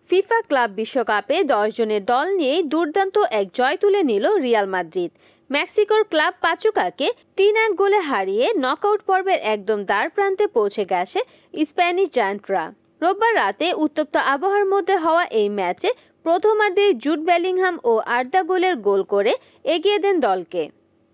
FIFA club বিশ্বকাপে 10 জনের দল নিয়ে দুর্দান্ত এক জয় তুলে নিল রিয়াল মাদ্রিদ। মেক্সিকোর ক্লাব পাচুকাকে 3-1 গোলে হারিয়ে নকআউট পর্বের একদম দ্বার প্রান্তে পৌঁছে গেছে স্প্যানিশ জায়ান্টরা। রোববার রাতে উত্তপ্ত আবহাওয়ার মধ্যে হওয়া এই ম্যাচে প্রথমার্ধে জুড বেলিংহাম ও আর্দা গুলের গোল করে এগিয়ে দেন দলকে।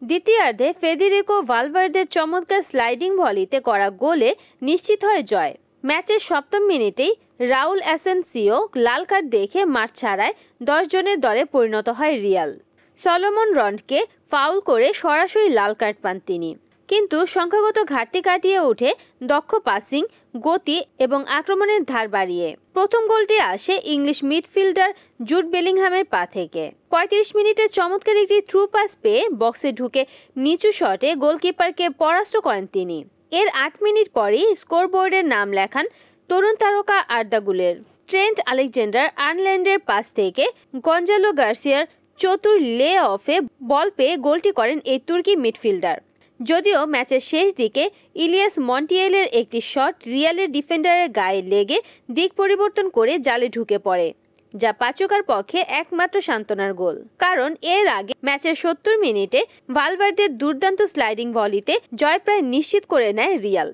দ্বিতীয়ার্ধে ফেদেরিকো ভালভার্দের চমৎকার স্লাইডিং ভলিতে করা গোলে নিশ্চিত হয় জয়। ম্যাচের 7ম মিনিটেই রাউল অ্যাসেনসিও লাল কার্ড দেখে মাঠ ছাড়ায় 10 জনের দলে পরিণত হয় রিয়াল। সলোমন রন্ডকে ফাউল করে সরাসরি লাল কার্ড পান তিনি, কিন্তু সংখ্যাগত ঘাটতি কাটিয়ে উঠে দক্ষ পাসিং, গতি এবং আক্রমণের ধার বাড়িয়ে প্রথম গোলটি আসে ইংলিশ মিডফিল্ডার জুড বেলিংহামের পা থেকে। 35 মিনিটে চমৎকার একটি থ্রু পাস পেয়ে বক্সে ঢুকে নিচু শটে গোলকিপারকে পরাস্ত করেন তিনি। এর 8 মিনিট পরই স্কোরবোর্ডের নাম লেখান তরুণ তারকা আর্দা গুলের। ট্রেন্ট আলেকজান্ডার আর্নল্যান্ডের পাস থেকে গঞ্জালো গার্সিয়ার চতুর লে অফে বল পেয়ে গোলটি করেন এই তুর্কি মিডফিল্ডার। যদিও ম্যাচের শেষ দিকে ইলিয়াস মন্টিয়েলের একটি শট রিয়ালের ডিফেন্ডারের গায়ে লেগে দিক পরিবর্তন করে জালে ঢুকে পড়ে, যা পাচুকার পক্ষে একমাত্র সান্ত্বনার গোল। কারণ এর আগে ম্যাচের 70 মিনিটে ভালভার্দের দুর্দান্ত স্লাইডিং ভলিতে জয় প্রায় নিশ্চিত করে নেয় রিয়াল।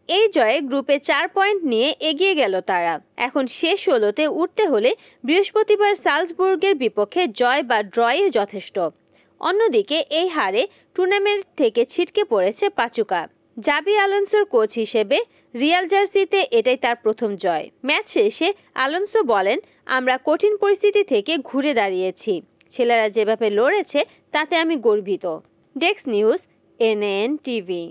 এই জয়ে গ্রুপে 4 পয়েন্ট নিয়ে এগিয়ে গেল তারা। এখন শেষ 16তে উঠতে হলে বৃহস্পতিবার সালজবুর্গের বিপক্ষে জয় বা ড্রয়ে যথেষ্ট। অন্যদিকে এই হারে টুর্নামেন্ট থেকে ছিটকে পড়েছে পাচুকা। জাবি আলোনসোর কোচ হিসেবে রিয়াল জার্সিতে এটাই তার প্রথম জয়। ম্যাচ শেষে আলোনসো বলেন, আমরা কঠিন পরিস্থিতি থেকে ঘুরে দাঁড়িয়েছি। ছেলেরা যেভাবে লড়েছে তাতে আমি গর্বিত। Desk news, NN TV.